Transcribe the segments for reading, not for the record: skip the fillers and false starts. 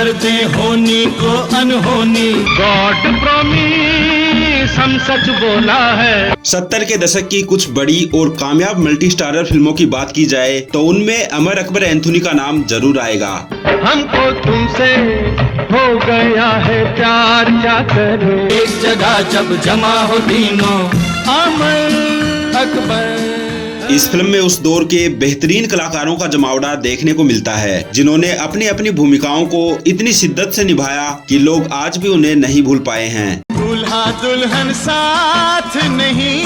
कर दे होनी को अनहोनी। गॉड प्रॉमिस हम सच बोला है। 70 के दशक की कुछ बड़ी और कामयाब मल्टी स्टारर फिल्मों की बात की जाए तो उनमें अमर अकबर एंथोनी का नाम जरूर आएगा। हमको तुमसे हो गया है प्यार, क्या करें। एक जगह जब जमा हो तीनों, अमर अकबर। इस फिल्म में उस दौर के बेहतरीन कलाकारों का जमावड़ा देखने को मिलता है, जिन्होंने अपनी अपनी भूमिकाओं को इतनी शिद्दत से निभाया कि लोग आज भी उन्हें नहीं भूल पाए हैं। दूल्हा दुल्हन साथ नहीं,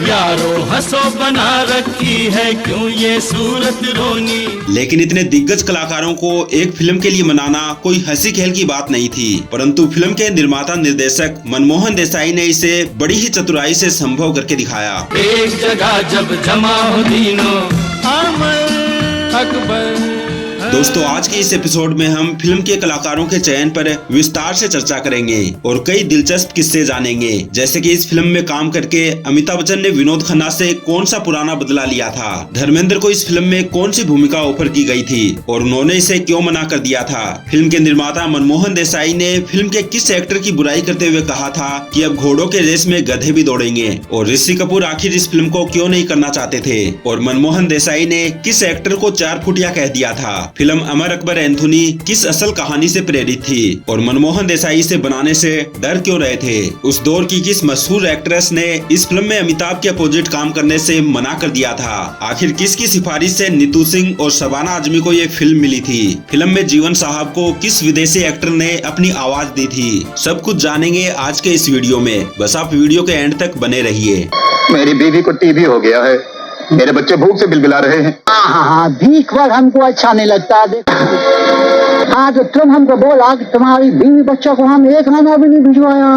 यारो हंसो बना रखी है क्यों ये सूरत रोनी। लेकिन इतने दिग्गज कलाकारों को एक फिल्म के लिए मनाना कोई हंसी खेल की बात नहीं थी, परंतु फिल्म के निर्माता निर्देशक मनमोहन देसाई ने इसे बड़ी ही चतुराई से संभव करके दिखाया। एक जगह जब जमा हो तीनों, अमर अकबर। दोस्तों, आज के इस एपिसोड में हम फिल्म के कलाकारों के चयन पर विस्तार से चर्चा करेंगे और कई दिलचस्प किस्से जानेंगे, जैसे कि इस फिल्म में काम करके अमिताभ बच्चन ने विनोद खन्ना से कौन सा पुराना बदला लिया था, धर्मेंद्र को इस फिल्म में कौन सी भूमिका ऑफर की गई थी और उन्होंने इसे क्यों मना कर दिया था। फिल्म के निर्माता मनमोहन देसाई ने फिल्म के किस एक्टर की बुराई करते हुए कहा था कि अब घोड़ों के रेस में गधे भी दौड़ेंगे, और ऋषि कपूर आखिर इस फिल्म को क्यों नहीं करना चाहते थे, और मनमोहन देसाई ने किस एक्टर को 4 फुटिया कह दिया था। फिल्म अमर अकबर एंथोनी किस असल कहानी से प्रेरित थी और मनमोहन देसाई इसे बनाने से डर क्यों रहे थे। उस दौर की किस मशहूर एक्ट्रेस ने इस फिल्म में अमिताभ के अपोजिट काम करने से मना कर दिया था। आखिर किसकी सिफारिश से नीतू सिंह और शबाना आजमी को ये फिल्म मिली थी। फिल्म में जीवन साहब को किस विदेशी एक्टर ने अपनी आवाज दी थी। सब कुछ जानेंगे आज के इस वीडियो में, बस आप वीडियो के एंड तक बने रहिए। मेरी बीवी को टीबी हो गया है, मेरे बच्चे भूख से बिलबिला रहे हैं। हाँ, भीख पर हमको अच्छा नहीं लगता। हाँ, तो तुम हमको बोला कि तुम्हारी बीवी बच्चों को हम एक आना भी नहीं भिजवाया,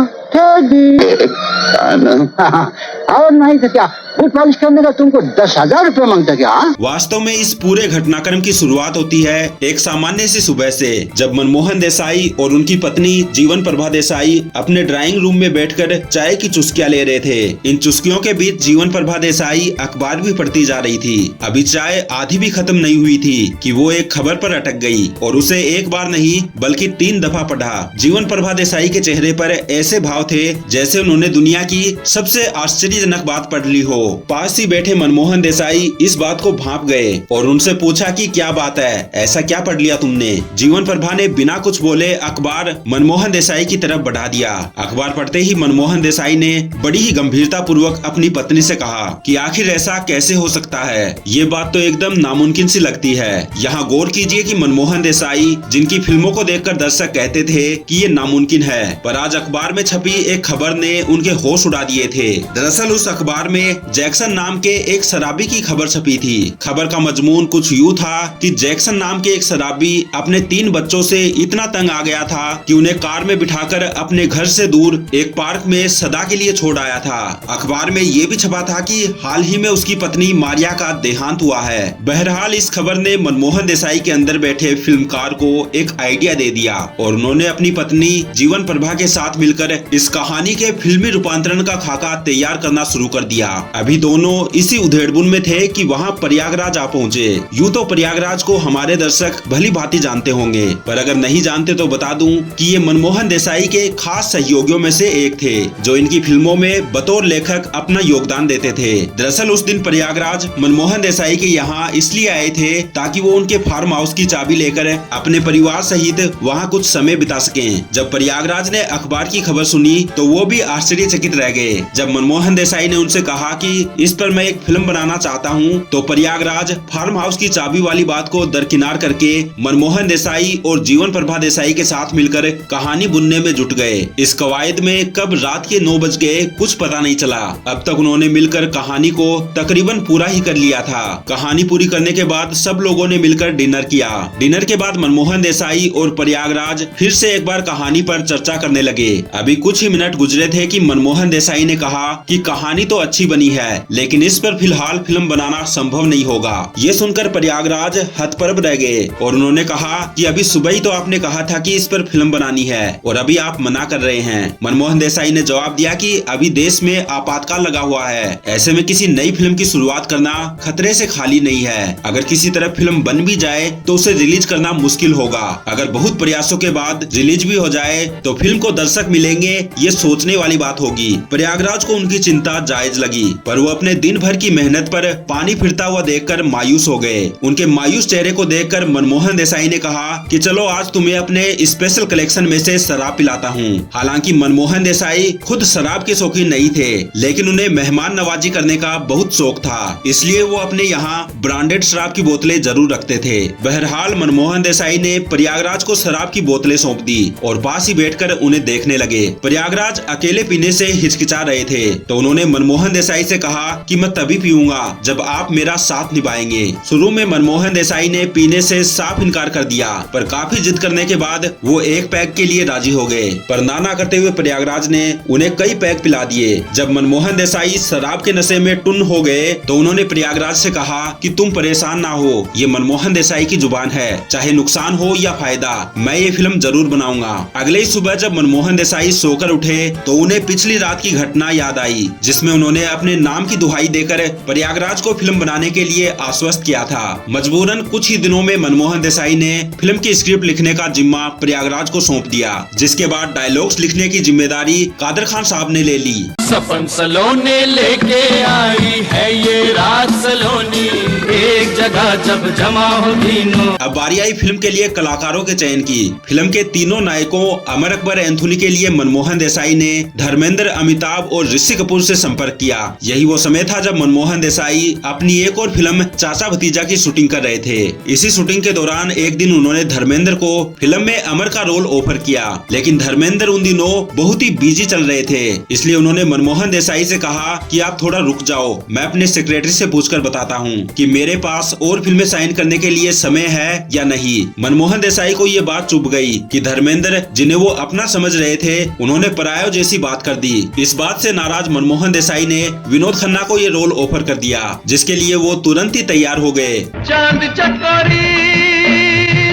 और नहीं तो क्या बूट पॉलिश करने का तुमको 10,000 रुपए मांगता क्या। वास्तव में इस पूरे घटनाक्रम की शुरुआत होती है एक सामान्य सी सुबह से, जब मनमोहन देसाई और उनकी पत्नी जीवन प्रभा देसाई अपने ड्राइंग रूम में बैठकर चाय की चुस्कियां ले रहे थे। इन चुस्कियों के बीच जीवन प्रभा देसाई अखबार भी पढ़ती जा रही थी। अभी चाय आधी भी खत्म नहीं हुई थी कि वो एक खबर पर अटक गई और उसे एक बार नहीं बल्कि 3 दफा पढ़ा। जीवन प्रभा देसाई के चेहरे पर ऐसे भाव थे जैसे उन्होंने दुनिया की सबसे आश्चर्यजनक बात पढ़ ली हो। पास ही बैठे मनमोहन देसाई इस बात को भांप गए और उनसे पूछा कि क्या बात है, ऐसा क्या पढ़ लिया तुमने। जीवन प्रभा ने बिना कुछ बोले अखबार मनमोहन देसाई की तरफ बढ़ा दिया। अखबार पढ़ते ही मनमोहन देसाई ने बड़ी ही गंभीरता पूर्वक अपनी पत्नी से कहा कि आखिर ऐसा कैसे हो सकता है, ये बात तो एकदम नामुमकिन सी लगती है। यहाँ गौर कीजिए कि मनमोहन देसाई जिनकी फिल्मों को देखकर दर्शक कहते थे कि ये नामुमकिन है, पर आज अखबार में छपी एक खबर ने उनके होश उड़ा दिए थे। दरअसल उस अखबार में जैक्सन नाम के एक शराबी की खबर छपी थी। खबर का मजमून कुछ यूँ था कि जैक्सन नाम के एक शराबी अपने 3 बच्चों से इतना तंग आ गया था कि उन्हें कार में बिठाकर अपने घर से दूर एक पार्क में सदा के लिए छोड़ आया था। अखबार में ये भी छपा था कि हाल ही में उसकी पत्नी मारिया का देहांत हुआ है। बहरहाल इस खबर ने मनमोहन देसाई के अंदर बैठे फिल्मकार को एक आइडिया दे दिया और उन्होंने अपनी पत्नी जीवन प्रभा के साथ मिलकर इस कहानी के फिल्मी रूपांतरण का खाका तैयार करना शुरू कर दिया। अभी दोनों इसी उधेड़बुन में थे कि वहां प्रयागराज आ पहुंचे। यूं तो प्रयागराज को हमारे दर्शक भली भांति जानते होंगे, पर अगर नहीं जानते तो बता दूं कि ये मनमोहन देसाई के खास सहयोगियों में से एक थे, जो इनकी फिल्मों में बतौर लेखक अपना योगदान देते थे। दरअसल उस दिन प्रयागराज मनमोहन देसाई के यहाँ इसलिए आए थे ताकि वो उनके फार्म हाउस की चाबी लेकर अपने परिवार सहित वहाँ कुछ समय बिता सकें। जब प्रयागराज ने अखबार की खबर सुनी तो वो भी आश्चर्यचकित रह गए। जब मनमोहन देसाई ने उनसे कहा कि इस पर मैं एक फिल्म बनाना चाहता हूँ, तो प्रयागराज फार्म हाउस की चाबी वाली बात को दरकिनार करके मनमोहन देसाई और जीवन प्रभा देसाई के साथ मिलकर कहानी बुनने में जुट गए। इस कवायद में कब रात के 9 बज गए कुछ पता नहीं चला। अब तक उन्होंने मिलकर कहानी को तकरीबन पूरा ही कर लिया था। कहानी पूरी करने के बाद सब लोगों ने मिलकर डिनर किया। डिनर के बाद मनमोहन देसाई और प्रयागराज फिर से एक बार कहानी पर चर्चा करने लगे। अभी कुछ ही मिनट गुजरे थे कि मनमोहन देसाई ने कहा कि कहानी तो अच्छी बनी है, है, लेकिन इस पर फिलहाल फिल्म बनाना संभव नहीं होगा। ये सुनकर प्रयागराज हतप्रभ रह गए और उन्होंने कहा कि अभी सुबह ही तो आपने कहा था कि इस पर फिल्म बनानी है और अभी आप मना कर रहे हैं। मनमोहन देसाई ने जवाब दिया कि अभी देश में आपातकाल लगा हुआ है, ऐसे में किसी नई फिल्म की शुरुआत करना खतरे से खाली नहीं है। अगर किसी तरह फिल्म बन भी जाए तो उसे रिलीज करना मुश्किल होगा। अगर बहुत प्रयासों के बाद रिलीज भी हो जाए तो फिल्म को दर्शक मिलेंगे, ये सोचने वाली बात होगी। प्रयागराज को उनकी चिंता जायज लगी, पर वो अपने दिन भर की मेहनत पर पानी फिरता हुआ देखकर मायूस हो गए। उनके मायूस चेहरे को देखकर मनमोहन देसाई ने कहा कि चलो आज तुम्हें अपने स्पेशल कलेक्शन में से शराब पिलाता हूँ। हालांकि मनमोहन देसाई खुद शराब के शौकीन नहीं थे, लेकिन उन्हें मेहमान नवाजी करने का बहुत शौक था, इसलिए वो अपने यहाँ ब्रांडेड शराब की बोतलें जरूर रखते थे। बहरहाल मनमोहन देसाई ने प्रयागराज को शराब की बोतलें सौंप दी और पास ही बैठकर उन्हें देखने लगे। प्रयागराज अकेले पीने से हिचकिचा रहे थे, तो उन्होंने मनमोहन देसाई से कहा कि मैं तभी पीऊंगा जब आप मेरा साथ निभाएंगे। शुरू में मनमोहन देसाई ने पीने से साफ इनकार कर दिया, पर काफी जिद करने के बाद वो एक पैक के लिए राजी हो गए। पर नाना करते हुए प्रयागराज ने उन्हें कई पैक पिला दिए। जब मनमोहन देसाई शराब के नशे में टुन हो गए तो उन्होंने प्रयागराज से कहा कि तुम परेशान ना हो, ये मनमोहन देसाई की जुबान है, चाहे नुकसान हो या फायदा, मैं ये फिल्म जरूर बनाऊंगा। अगले ही सुबह जब मनमोहन देसाई सोकर उठे तो उन्हें पिछली रात की घटना याद आई, जिसमें उन्होंने अपने नाम की दुहाई देकर प्रयागराज को फिल्म बनाने के लिए आश्वस्त किया था। मजबूरन कुछ ही दिनों में मनमोहन देसाई ने फिल्म की स्क्रिप्ट लिखने का जिम्मा प्रयागराज को सौंप दिया, जिसके बाद डायलॉग्स लिखने की जिम्मेदारी कादर खान साहब ने ले ली। सपन सलोने लेके आई है ये रात सलोनी, एक जगह जब जमा हो तीनों। अब बारी आई फिल्म के लिए कलाकारों के चयन की। फिल्म के तीनों नायकों अमर अकबर एंथोनी के लिए मनमोहन देसाई ने धर्मेंद्र, अमिताभ और ऋषि कपूर से संपर्क किया। यही वो समय था जब मनमोहन देसाई अपनी एक और फिल्म चाचा भतीजा की शूटिंग कर रहे थे। इसी शूटिंग के दौरान एक दिन उन्होंने धर्मेंद्र को फिल्म में अमर का रोल ऑफर किया, लेकिन धर्मेंद्र उन दिनों बहुत ही बिजी चल रहे थे, इसलिए उन्होंने मनमोहन देसाई से कहा कि आप थोड़ा रुक जाओ, मैं अपने सेक्रेटरी से पूछकर बताता हूँ कि मेरे पास और फिल्में साइन करने के लिए समय है या नहीं। मनमोहन देसाई को ये बात चुभ गई कि धर्मेंद्र, जिन्हें वो अपना समझ रहे थे, उन्होंने परायों जैसी बात कर दी। इस बात से नाराज मनमोहन देसाई ने विनोद खन्ना को ये रोल ऑफर कर दिया, जिसके लिए वो तुरंत ही तैयार हो गए। चांद चकोरी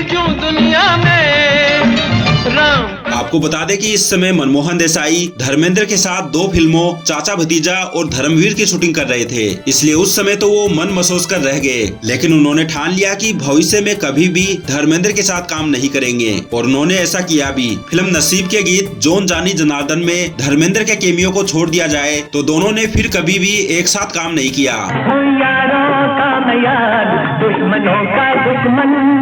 जो दुनिया में राम। आपको बता दें कि इस समय मनमोहन देसाई धर्मेंद्र के साथ 2 फिल्मों चाचा भतीजा और धर्मवीर की शूटिंग कर रहे थे, इसलिए उस समय तो वो मन महसूस कर रह गए, लेकिन उन्होंने ठान लिया कि भविष्य में कभी भी धर्मेंद्र के साथ काम नहीं करेंगे, और उन्होंने ऐसा किया भी। फिल्म नसीब के गीत जोन जानी जनार्दन में धर्मेंद्र के केमियो को छोड़ दिया जाए तो दोनों ने फिर कभी भी एक साथ काम नहीं किया।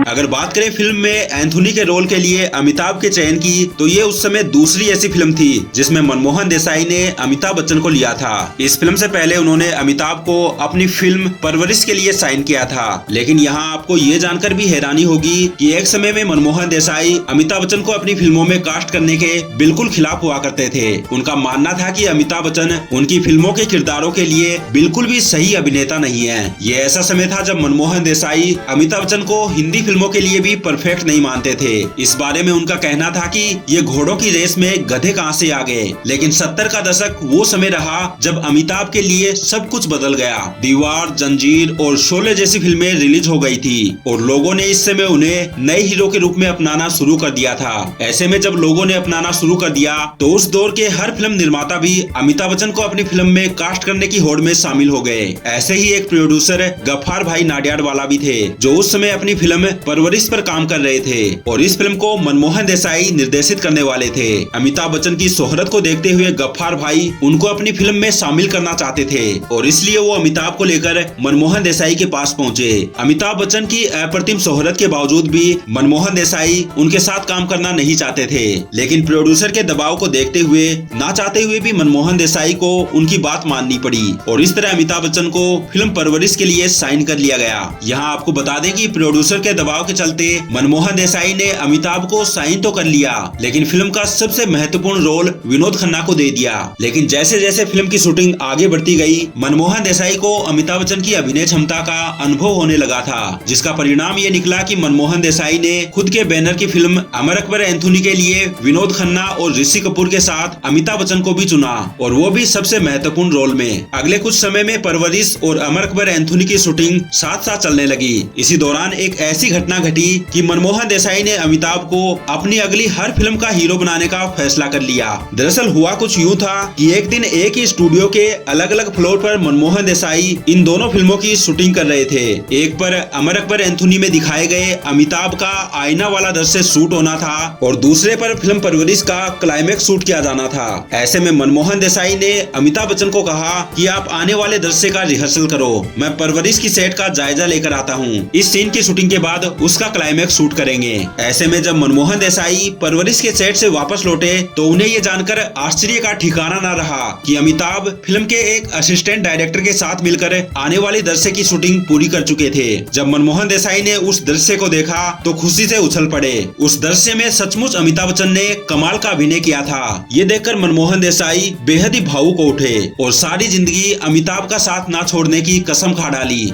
अगर बात करें फिल्म में एंथोनी के रोल के लिए अमिताभ के चयन की, तो ये उस समय दूसरी ऐसी फिल्म थी जिसमें मनमोहन देसाई ने अमिताभ बच्चन को लिया था। इस फिल्म से पहले उन्होंने अमिताभ को अपनी फिल्म परवरिश के लिए साइन किया था, लेकिन यहाँ आपको ये जानकर भी हैरानी होगी कि एक समय में मनमोहन देसाई अमिताभ बच्चन को अपनी फिल्मों में कास्ट करने के बिल्कुल खिलाफ हुआ करते थे। उनका मानना था कि अमिताभ बच्चन उनकी फिल्मों के किरदारों के लिए बिल्कुल भी सही अभिनेता नहीं है। ये ऐसा समय था जब मनमोहन देसाई अमिताभ बच्चन को हिंदी फिल्मों के लिए भी परफेक्ट नहीं मानते थे। इस बारे में उनका कहना था कि ये घोड़ों की रेस में गधे कहां से आ गए। लेकिन 70 का दशक वो समय रहा जब अमिताभ के लिए सब कुछ बदल गया। दीवार, जंजीर और शोले जैसी फिल्में रिलीज हो गई थी और लोगों ने इस समय उन्हें नए हीरो के रूप में अपनाना शुरू कर दिया था। ऐसे में जब लोगों ने अपनाना शुरू कर दिया तो उस दौर के हर फिल्म निर्माता भी अमिताभ बच्चन को अपनी फिल्म में कास्ट करने की होड़ में शामिल हो गए। ऐसे ही एक प्रोड्यूसर गफ्फार भाई नाडियाडवाला भी थे, जो उस समय अपनी फिल्म परवरिश पर काम कर रहे थे और इस फिल्म को मनमोहन देसाई निर्देशित करने वाले थे। अमिताभ बच्चन की शोहरत को देखते हुए गफ्फार भाई उनको अपनी फिल्म में शामिल करना चाहते थे और इसलिए वो अमिताभ को लेकर मनमोहन देसाई के पास पहुंचे। अमिताभ बच्चन की अप्रतिम शोहरत के बावजूद भी मनमोहन देसाई उनके साथ काम करना नहीं चाहते थे, लेकिन प्रोड्यूसर के दबाव को देखते हुए ना चाहते हुए भी मनमोहन देसाई को उनकी बात माननी पड़ी और इस तरह अमिताभ बच्चन को फिल्म परवरिश के लिए साइन साइन कर लिया गया। यहाँ आपको बता दें कि प्रोड्यूसर के दबाव के चलते मनमोहन देसाई ने अमिताभ को साइन तो कर लिया, लेकिन फिल्म का सबसे महत्वपूर्ण रोल विनोद खन्ना को दे दिया। लेकिन जैसे जैसे फिल्म की शूटिंग आगे बढ़ती गई, मनमोहन देसाई को अमिताभ बच्चन की अभिनय क्षमता का अनुभव होने लगा था, जिसका परिणाम ये निकला कि मनमोहन देसाई ने खुद के बैनर की फिल्म अमर अकबर एंथोनी के लिए विनोद खन्ना और ऋषि कपूर के साथ अमिताभ बच्चन को भी चुना, और वो भी सबसे महत्वपूर्ण रोल में। अगले कुछ समय में परवरिश और अमर अकबर एंथोनी की शूटिंग साथ साथ चलने लगी। इसी दौरान एक ऐसी घटना घटी कि मनमोहन देसाई ने अमिताभ को अपनी अगली हर फिल्म का हीरो बनाने का फैसला कर लिया। दरअसल हुआ कुछ यूँ था कि एक दिन एक ही स्टूडियो के अलग अलग फ्लोर पर मनमोहन देसाई इन दोनों फिल्मों की शूटिंग कर रहे थे। एक पर अमर अकबर एंथोनी में दिखाए गए अमिताभ का आईना वाला दृश्य शूट होना था, और दूसरे पर फिल्म परवरिश का क्लाइमेक्स शूट किया जाना था। ऐसे में मनमोहन देसाई ने अमिताभ बच्चन को कहा कि आप आने वाले दृश्य का रिहर्सल करो, मैं परवरिश की सेट का जायजा लेकर आता हूँ। इस सीन की शूटिंग के बाद उसका क्लाइमेक्स शूट करेंगे। ऐसे में जब मनमोहन देसाई परवरिश के सेट से वापस लौटे तो उन्हें ये जानकर आश्चर्य का ठिकाना न रहा कि अमिताभ फिल्म के एक असिस्टेंट डायरेक्टर के साथ मिलकर आने वाले दृश्य की शूटिंग पूरी कर चुके थे। जब मनमोहन देसाई ने उस दृश्य को देखा तो खुशी से उछल पड़े। उस दृश्य में सचमुच अमिताभ बच्चन ने कमाल का अभिनय किया था। ये देखकर मनमोहन देसाई बेहद ही भावुक हो उठे और सारी जिंदगी अमिताभ का साथ ना छोड़ने की कसम खा डाली।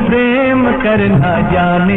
प्रेम करना जाने।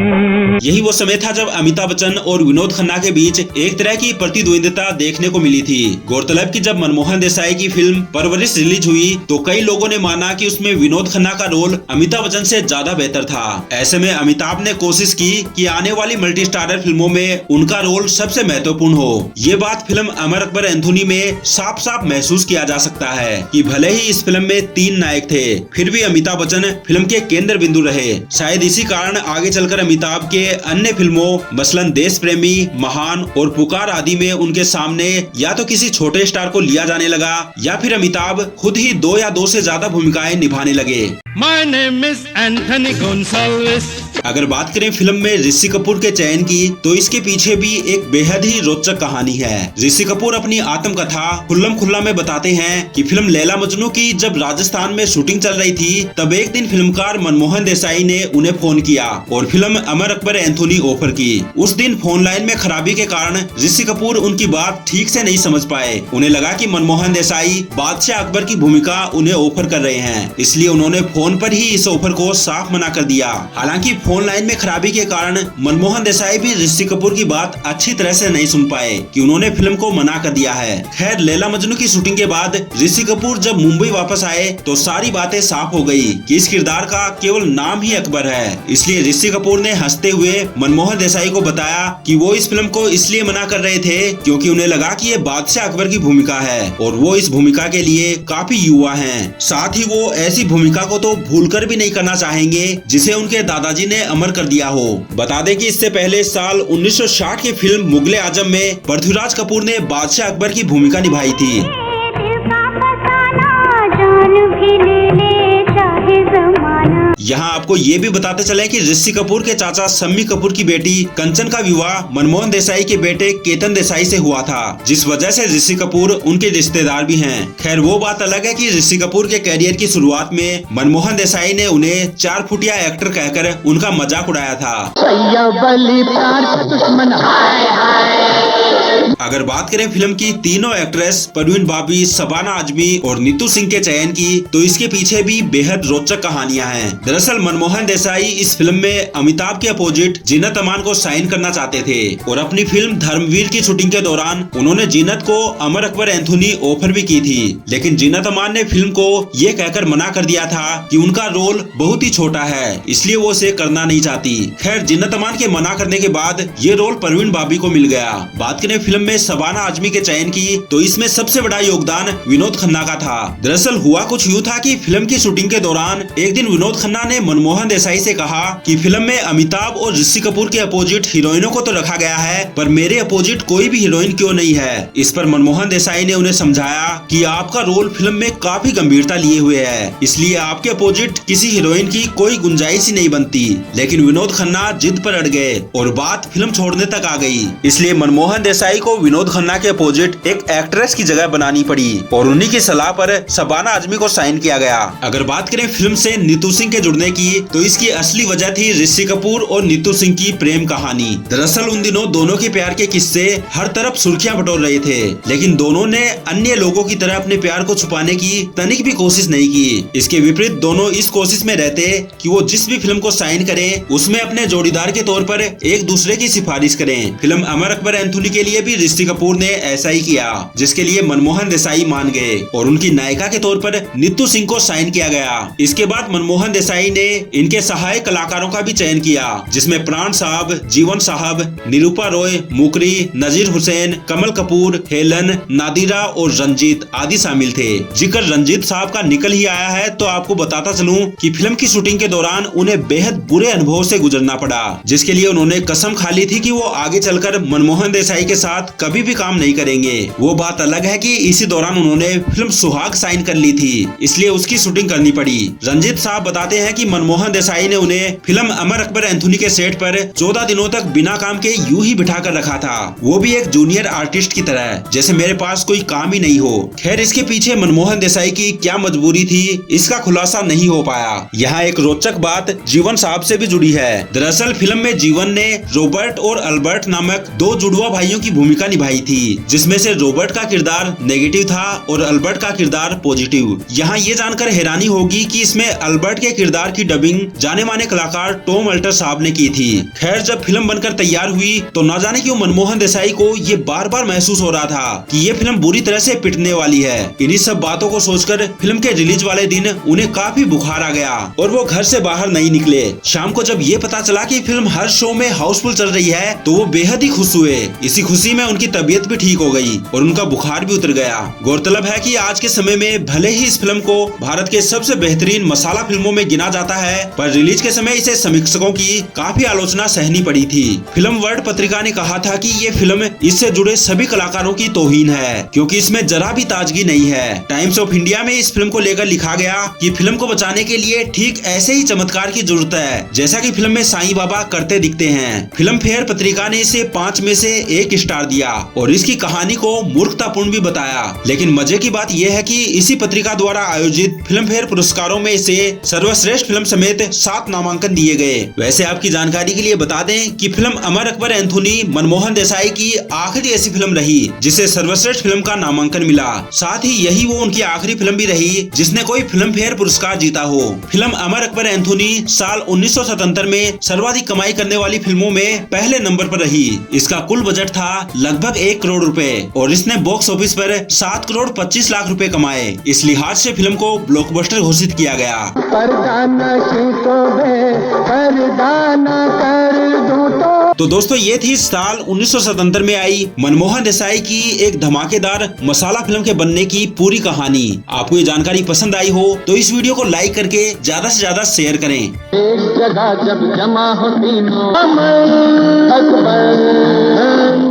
यही वो समय था जब अमिताभ बच्चन और विनोद खन्ना के बीच एक तरह की प्रतिद्वंदिता देखने को मिली थी। गौरतलब कि जब मनमोहन देसाई की फिल्म परवरिश रिलीज हुई तो कई लोगों ने माना कि उसमें विनोद खन्ना का रोल अमिताभ बच्चन से ज्यादा बेहतर था। ऐसे में अमिताभ ने कोशिश की कि आने वाली मल्टी स्टारर फिल्मों में उनका रोल सबसे महत्वपूर्ण हो। ये बात फिल्म अमर अकबर एंथोनी में साफ साफ महसूस किया जा सकता है कि भले ही इस फिल्म में 3 नायक थे, फिर भी अमिताभ बच्चन फिल्म के केंद्र बिंदु रहे। शायद इसी कारण आगे चलकर अमिताभ के अन्य फिल्मों मसलन देश प्रेमी, महान और पुकार आदि में उनके सामने या तो किसी छोटे स्टार को लिया जाने लगा या फिर अमिताभ खुद ही 2 या 2 से ज्यादा भूमिकाएं निभाने लगे। My name is Anthony Gonzalez। अगर बात करें फिल्म में ऋषि कपूर के चयन की तो इसके पीछे भी एक बेहद ही रोचक कहानी है। ऋषि कपूर अपनी आत्मकथा खुल्लम खुल्ला में बताते हैं कि फिल्म लैला मजनू की जब राजस्थान में शूटिंग चल रही थी तब एक दिन फिल्मकार मनमोहन देसाई ने उन्हें फोन किया और film Amar Akbar Anthony offer की। उस दिन फोन लाइन में खराबी के कारण ऋषि कपूर उनकी बात ठीक से नहीं समझ पाए। उन्हें लगा कि मनमोहन देसाई बादशाह अकबर की भूमिका उन्हें ऑफर कर रहे हैं, इसलिए उन्होंने फोन पर ही इस ऑफर को साफ मना कर दिया। हालांकि फोन लाइन में खराबी के कारण मनमोहन देसाई भी ऋषि कपूर की बात अच्छी तरह से नहीं सुन पाए कि उन्होंने फिल्म को मना कर दिया है। खैर, लैला मजनू की शूटिंग के बाद ऋषि कपूर जब मुंबई वापस आए तो सारी बातें साफ हो गई कि इस किरदार का केवल नाम ही अकबर है। इसलिए ऋषि कपूर ने हंसते हुए मनमोहन देसाई को बताया कि वो इस फिल्म को इसलिए मना कर रहे थे क्योंकि उन्हें लगा कि ये बादशाह अकबर की भूमिका है और वो इस भूमिका के लिए काफी युवा हैं। साथ ही वो ऐसी भूमिका को तो भूलकर भी नहीं करना चाहेंगे जिसे उनके दादाजी ने अमर कर दिया हो। बता दें कि इससे पहले साल 1960 की फिल्म मुगले आजम में पृथ्वीराज कपूर ने बादशाह अकबर की भूमिका निभाई थी। यहाँ आपको ये भी बताते चले कि ऋषि कपूर के चाचा शम्मी कपूर की बेटी कंचन का विवाह मनमोहन देसाई के बेटे केतन देसाई से हुआ था, जिस वजह से ऋषि कपूर उनके रिश्तेदार भी हैं। खैर, वो बात अलग है कि ऋषि कपूर के कैरियर की शुरुआत में मनमोहन देसाई ने उन्हें 4 फुटिया एक्टर कहकर उनका मजाक उड़ाया था। अगर बात करें फिल्म की तीनों एक्ट्रेस परवीन बाबी, शबाना आजमी और नीतू सिंह के चयन की तो इसके पीछे भी बेहद रोचक कहानियां हैं। दरअसल मनमोहन देसाई इस फिल्म में अमिताभ के अपोजिट जीनत अमान को साइन करना चाहते थे और अपनी फिल्म धर्मवीर की शूटिंग के दौरान उन्होंने जीनत को अमर अकबर एंथोनी ऑफर भी की थी, लेकिन जीनत अमान ने फिल्म को ये कहकर मना कर दिया था कि उनका रोल बहुत ही छोटा है, इसलिए वो उसे करना नहीं चाहती। खैर, जीनत अमान के मना करने के बाद ये रोल परवीन बाबी को मिल गया। बात करें फिल्म में शबाना आजमी के चयन की तो इसमें सबसे बड़ा योगदान विनोद खन्ना का था। दरअसल हुआ कुछ यूँ था कि फिल्म की शूटिंग के दौरान एक दिन विनोद खन्ना ने मनमोहन देसाई से कहा कि फिल्म में अमिताभ और ऋषि कपूर के अपोजिट हीरोइनों को तो रखा गया है, पर मेरे अपोजिट कोई भी हीरोइन क्यों नहीं है। इस पर मनमोहन देसाई ने उन्हें समझाया कि आपका रोल फिल्म में काफी गंभीरता लिए हुए है, इसलिए आपके अपोजिट किसी हीरोइन की कोई गुंजाइश ही नहीं बनती। लेकिन विनोद खन्ना जिद पर अड़ गए और बात फिल्म छोड़ने तक आ गई। इसलिए मनमोहन देसाई देसाई को विनोद खन्ना के अपोजिट एक एक्ट्रेस की जगह बनानी पड़ी और उन्हीं की सलाह पर शबाना आजमी को साइन किया गया। अगर बात करें फिल्म से नीतू सिंह के जुड़ने की, तो इसकी असली वजह थी ऋषि कपूर और नीतू सिंह की प्रेम कहानी। दरअसल उन दिनों दोनों के प्यार के किस्से हर तरफ सुर्खियां बटोर रहे थे, लेकिन दोनों ने अन्य लोगों की तरह अपने प्यार को छुपाने की तनिक भी कोशिश नहीं की। इसके विपरीत दोनों इस कोशिश में रहते कि वो जिस भी फिल्म को साइन करें उसमें अपने जोड़ीदार के तौर पर एक दूसरे की सिफारिश करें। फिल्म अमर अकबर एंथोनी के लिए भी ऋषि कपूर ने ऐसा ही किया, जिसके लिए मनमोहन देसाई मान गए और उनकी नायिका के तौर पर नीतू सिंह को साइन किया गया। इसके बाद मनमोहन देसाई ने इनके सहायक कलाकारों का भी चयन किया, जिसमें प्राण साहब, जीवन साहब, निरूपा रॉय, मुकरी, नजीर हुसैन, कमल कपूर, हेलन, नादिरा और रंजीत आदि शामिल थे। जिक्र रंजीत साहब का निकल ही आया है तो आपको बताता चलूं कि फिल्म की शूटिंग के दौरान उन्हें बेहद बुरे अनुभव से गुजरना पड़ा, जिसके लिए उन्होंने कसम खा ली थी कि वो आगे चलकर मनमोहन देसाई के साथ कभी भी काम नहीं करेंगे। वो बात अलग है कि इसी दौरान उन्होंने फिल्म सुहाग साइन कर ली थी, इसलिए उसकी शूटिंग करनी पड़ी। रंजीत साहब बताते हैं कि मनमोहन देसाई ने उन्हें फिल्म अमर अकबर एंथोनी के सेट पर 14 दिनों तक बिना काम के यूं ही बिठा कर रखा था, वो भी एक जूनियर आर्टिस्ट की तरह, जैसे मेरे पास कोई काम ही नहीं हो। खैर, इसके पीछे मनमोहन देसाई की क्या मजबूरी थी, इसका खुलासा नहीं हो पाया। यहाँ एक रोचक बात जीवन साहब से भी जुड़ी है। दरअसल फिल्म में जीवन ने रॉबर्ट और अल्बर्ट नामक दो जुड़वा भाइयों की भूमिका निभाई थी, जिसमें से रॉबर्ट का किरदार नेगेटिव था और अल्बर्ट का किरदार पॉजिटिव। यहाँ ये जानकर हैरानी होगी कि इसमें अल्बर्ट के किरदार की डबिंग जाने माने कलाकार टॉम अल्टर साहब ने की थी। खैर, जब फिल्म बनकर तैयार हुई तो न जाने क्यों मनमोहन देसाई को ये बार बार महसूस हो रहा था कि ये फिल्म बुरी तरह से पिटने वाली है। इन्हीं सब बातों को सोचकर फिल्म के रिलीज वाले दिन उन्हें काफी बुखार आ गया और वो घर से बाहर नहीं निकले। शाम को जब ये पता चला कि फिल्म हर शो में हाउसफुल चल रही है तो वो बेहद ही खुश हुए। इसी खुशी में उनकी तबीयत भी ठीक हो गई और उनका बुखार भी उतर गया। गौरतलब है कि आज के समय में भले ही इस फिल्म को भारत के सबसे बेहतरीन मसाला फिल्मों में गिना जाता है, पर रिलीज के समय इसे समीक्षकों की काफी आलोचना सहनी पड़ी थी। फिल्म वर्ल्ड पत्रिका ने कहा था कि ये फिल्म इससे जुड़े सभी कलाकारों की तौहीन है, क्योंकि इसमें जरा भी ताजगी नहीं है। टाइम्स ऑफ इंडिया में इस फिल्म को लेकर लिखा गया कि फिल्म को बचाने के लिए ठीक ऐसे ही चमत्कार की जरूरत है जैसा कि फिल्म में साईं बाबा करते दिखते हैं। फिल्म फेयर पत्रिका ने इसे 5 में से 1 स्टार दिया और इसकी कहानी को मूर्खतापूर्ण भी बताया। लेकिन मजे की बात यह है कि इसी पत्रिका द्वारा आयोजित फिल्म फेयर पुरस्कारों में इसे सर्वश्रेष्ठ फिल्म समेत 7 नामांकन दिए गए। वैसे आपकी जानकारी के लिए बता दें कि फिल्म अमर अकबर एंथोनी मनमोहन देसाई की आखिरी ऐसी फिल्म रही जिसे सर्वश्रेष्ठ फिल्म का नामांकन मिला। साथ ही यही वो उनकी आखिरी फिल्म भी रही जिसने कोई फिल्म फेयर पुरस्कार जीता हो। फिल्म अमर अकबर एंथोनी साल 1977 में सर्वाधिक कमाई करने वाली फिल्मों में पहले नंबर पर रही। इसका कुल बजट था लगभग 1 करोड़ रुपए और इसने बॉक्स ऑफिस पर 7 करोड़ 25 लाख रुपए कमाए। इस लिहाज से फिल्म को ब्लॉकबस्टर घोषित किया गया। तो दोस्तों, ये थी साल 1977 में आई मनमोहन देसाई की एक धमाकेदार मसाला फिल्म के बनने की पूरी कहानी। आपको ये जानकारी पसंद आई हो तो इस वीडियो को लाइक करके ज्यादा से ज्यादा शेयर करें। एक जगह जब जमा हो तीनों अमर अकबर